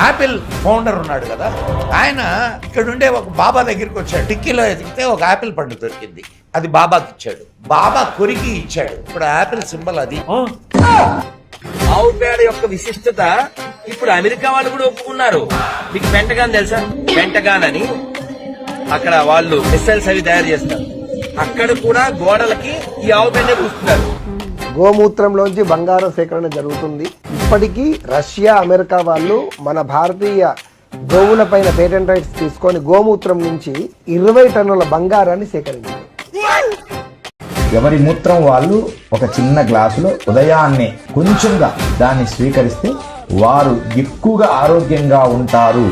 Apple founder ఉన్నాడు కదా, ఆయన ఇక్కడుండే ఒక బాబా దగ్గరికి వచ్చాడు. టిక్కీలో ఎదిగితే ఒక యాపిల్ పండు దొరికింది, అది బాబాకి ఇచ్చాడు. బాబా కొరికి ఇచ్చాడు. ఇప్పుడు యాపిల్ సింబల్ అది. ఆవు పేడ యొక్క విశిష్టత ఇప్పుడు అమెరికా వాళ్ళు కూడా ఒప్పుకున్నారు. మీకు పెంటగాన్ తెలుసా? పెంటగాన్ అని అక్కడ వాళ్ళు మిసైల్స్ అవి తయారు చేస్తారు. అక్కడ కూడా గోడలకి ఈ ఆవు పేడ పూస్తున్నారు. గోమూత్రంలోంచి బంగారం సేకరణ జరుగుతుంది. ఇప్పటికీ రష్యా, అమెరికా వాళ్ళు మన భారతీయ గోవుల పైన పేటెంట్ రైట్స్ తీసుకొని గోమూత్రం నుంచి 20 టన్నుల బంగారాన్ని సేకరించారు. ఎవరి మూత్రం వాళ్ళు ఒక చిన్న గ్లాసులో ఉదయాన్నే కొంచెంగా దాన్ని స్వీకరిస్తే వారు ఎక్కువగా ఆరోగ్యంగా ఉంటారు.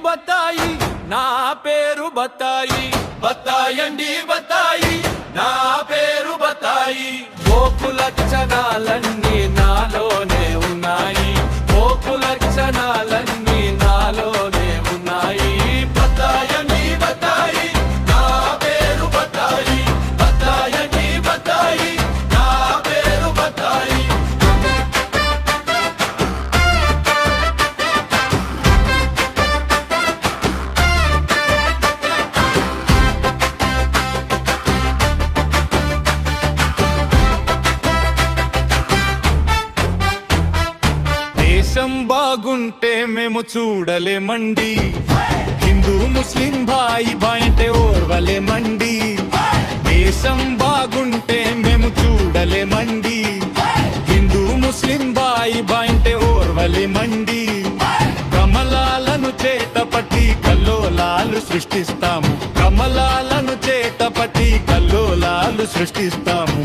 బత్తాయి నా పేరు బత్తాయి, బత్తాయండి బత్తాయి నా పేరు బత్తాయి. పోపు లక్షణాలన్నీ నాలోనే ఉన్నాయి, పోపు లక్షణాలన్నీ నాలోనే ఉన్నాయి. బత్తాయండి బత్తాయి నా పేరు బత్తాయి, బత్తాయండి బత్తాయి నా పేరు బత్తాయి. దేశం బాగుంటే మేము చూడలేమండి, హిందూ ముస్లిం భాయి బాయంటే ఓర్వలేమండి. దేశం బాగుంటే మేము చూడలేమండి, హిందూ ముస్లిం భాయి బాయంటే ఓర్వలేమండి. కమలాలను చేతపట్టి కల్లోలాలు సృష్టిస్తాము, కమలాలను చేతపట్టి కల్లోలాలు సృష్టిస్తాము.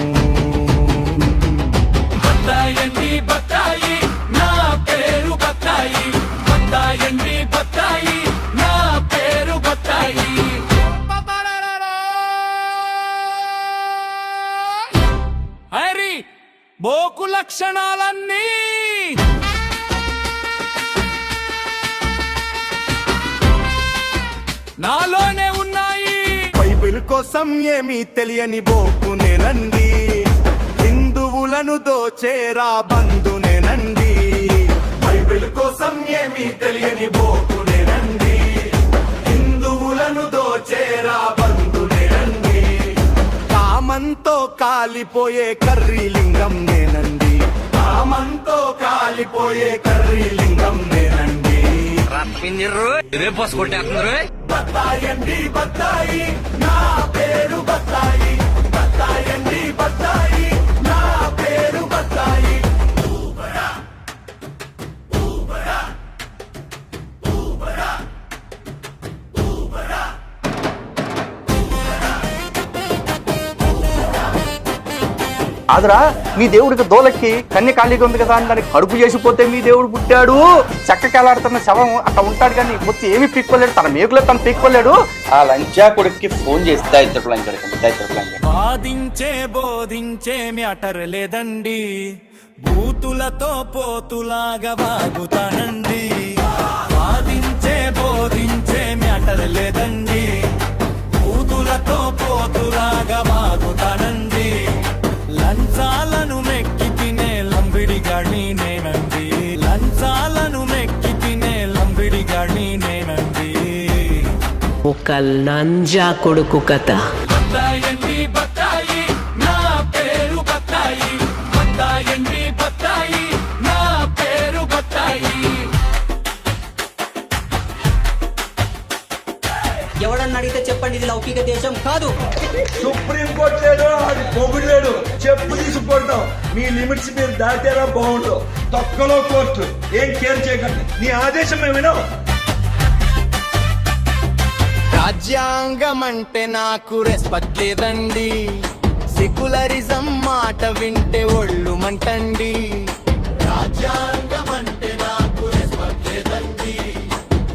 బత్తాయండి బత్తాయి నా పేరు బత్తాయి, బత్తాయండి బత్తాయి నా పేరు బత్తాయి. హరి బోకు లక్షణాలన్నీ నాలోనే ఉన్నాయి. బైబిల్ కోసం ఏమీ తెలియని బోకునేనండి, హిందువులను దోచేరా బంధునేనండి. బైబిల్ కోసం ఏమీ తెలియని బోకునేనండి, హిందువులను దోచేరా బంధునేనండి. కామంతో కాలిపోయే కర్రీ లింగం నేనండి, కామంతో కాలిపోయే కర్రీ లింగం నేనండి. రేపోసి కొట్టేస్తున్నారు. బత్తాయండి బత్తాయి నా పేరు బత్తాయి, బత్తాయండి బత్తాయి నా పేరు బత్తాయి. ఆదరా మీ దేవుడికి దోలెక్కి కన్య ఖాళీగా ఉంది కదా అని దానికి కడుపు చేసిపోతే మీ దేవుడు పుట్టాడు. చెక్కకెళ్ళాడుతున్న శవం అట్లా ఉంటాడు కానీ వచ్చి ఏమి పీక్కోలేడు, తన మేకులో తను పీక్కోలేడు. ఆ లంచా కొడుక్కి ఫోన్ చేసి దైత్రపు వాదించే బోధించేమి అటరలేదండి, బూతులతో పోతులాగా వాగుతానండి. వాదించే బోధించేమి అటరలేదండి, బూతులతో పోతులాగా వాగుతానండి. లంచాలను మెక్కి తినే లంబిడిగాడిని నేనండి, లంచాలను మెక్కి తినే లంబిడిగాడిని నేనండి. ఒక లంజా కొడుకు కథ. బత్తాయండి బత్తాయి నా పేరు బత్తాయి, బత్తాయండి బత్తాయి నా పేరు బత్తాయి. ఎవడన్నా అడిగితే చెప్పండి, ఇది లౌకిక దేశం కాదు. సుప్రీం కోర్టు లేడు, అది పొగుడు లేడు, చెప్పు తీసుకుంటాం. మీ లిమిట్స్ మీరు దాటారా బాగుండు. తొక్కలో కోర్టు ఏం కేర్ చేయకండి, నీ ఆదేశం ఏమైనా. రాజ్యాంగం అంటే నాకు రెస్పెక్ట్ లేదండి, సెక్యులరిజం మాట వింటే ఒళ్ళు మంటండి. రాజ్యాంగం అంటే నాకు రెస్పెక్ట్ లేదండి,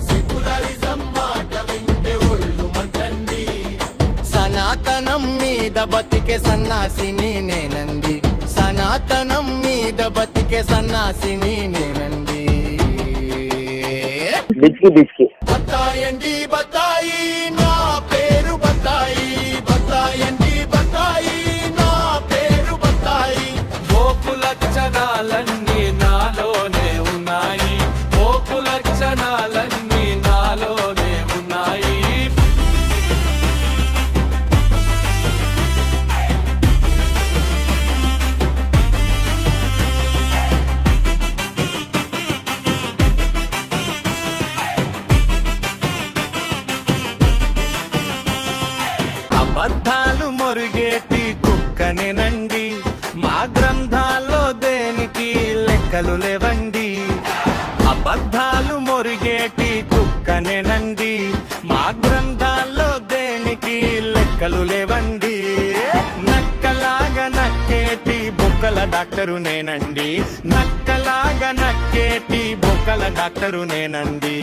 సెక్యులరిజం మాట వింటే ఒళ్ళు మంటండి. సనాతనం మీద బతికే సన్నాసిని నేనండి, సనాతనం మీద బతికే పలికే సన్నాసిని నేనండి. బత్తాయండి బత్తాయి నా పేరు బత్తాయి, బత్తాయండి బత్తాయి నా పేరు బత్తాయి. పోపు లక్షణాలన్నీ నాలోనే ఉన్నాయి, పోపు లక్షణాలన్నీ నాలోనే ఉన్నాయి. అబద్ధాలు మొరిగేటి కుక్కనేనండి, మా గ్రంథాల్లో దేనికి లెక్కలు లేవండి. అబద్ధాలు మొరిగేటి కుక్కనేనండి, మా గ్రంథాల్లో దేనికి లెక్కలు లేవండి. నక్కలాగా నక్కేటి బొక్కల డాక్టరు నేనండి, నక్కలాగా నక్కేటి బొక్కల డాక్టరు నేనండి.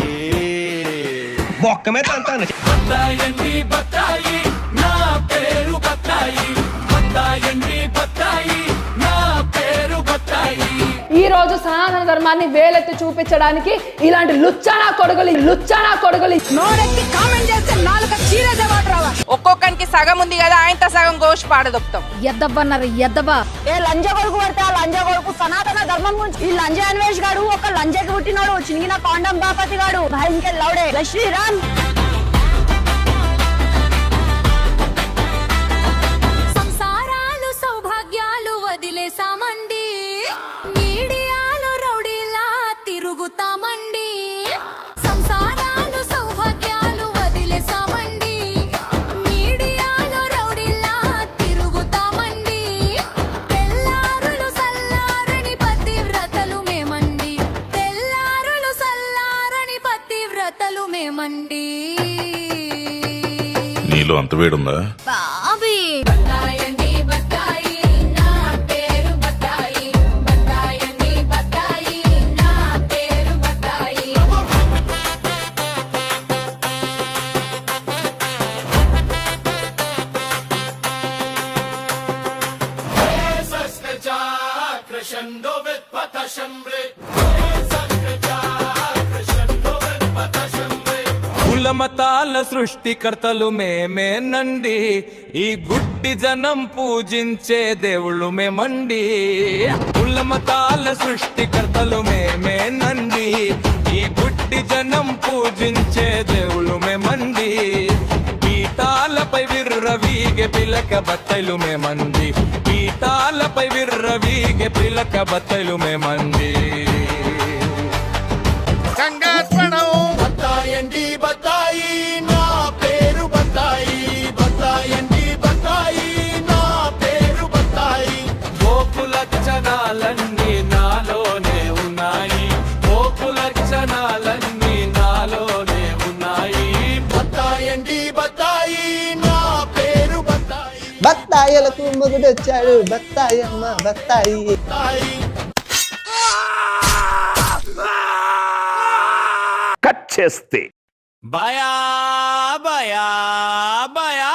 బత్తాయండి బత్తాయి నా పేరు బత్తాయి, బత్తాయండి బత్తాయి నా పేరు బత్తాయి. ఈ రోజు సనాతన ధర్మాన్ని వేలెత్తి చూపించడానికి ఇలాంటి లుచ్చానా కొడుకులు నోరెత్తి కామెంట్ చేస్తే నాలుక చీరేదే మాట రావా. ఒక్కొక్కరికి సగం ఉంది కదా, ఆయనతో సగం గోష్ పాడదొప్తాం. ఎద్దబ్బన్నారు ఎద్దబా. ఏ లంజ కొడుకు పడితే ఆ లంజ కొడుకు సనాతన ధర్మం గురించి ఈ లంజ అన్వేష్ గాడు ఒక లంజకి పుట్టినోడు, చినిగిన కాండం బాపతి గాడు, భాయింకే లౌడే జై శ్రీరామ్. సంసారాలు సౌభాగ్యాలు వదిలేసామండి, మీడియాలో రౌడీలా తిరుగుతామండి. సంసారాలు సౌభాగ్యాలు వదిలేసామండి, మీడియాలో రౌడీలా తిరుగుతామండి. తెల్లారులు సల్లారని పతివ్రతలు మేమండి, తెల్లారులు సల్లారని పతివ్రతలు మేమండి. నీలో అంత వేడుందా? బాబీ బత్తాయండి బత్తాయి నా పేరు బత్తాయి, బత్తాయండి బత్తాయి నా పేరు బత్తాయి. కులమతాల సృష్టికర్తలు మేమేనండి, ఈ గుడ్డి జనం పూజించే దేవుళ్ళు మేమండి. కులమతాల సృష్టికర్తలు మేమేనండి, ఈ గుడ్డి జనం పూజించే దేవుళ్ళు మేమండి. పీఠాలపై విర్రవీగే పిలక బత్తైలు మేమండి, పీఠాలపై విర్రవీగే పిలక బత్తైలు మేమండి. బత్తాయండి బత్తాయి నా పేరు బత్తాయి, బత్తాయండి బత్తాయి నా పేరు బత్తాయి. పోపు లక్షణాలన్నీ నాలోనే ఉన్నాయి, పోపు లక్షణాలన్నీ నాలోనే ఉన్నాయి. బత్తాయండి బత్తాయి నా పేరు బత్తాయి, బత్తాయిలకు మొగుడొచ్చాడు, బత్తాయమ్మ బత్తాయి. బత్తాయి. కట్ చేస్తే బయా బయా బయా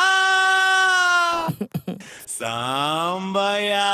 సాంబయా.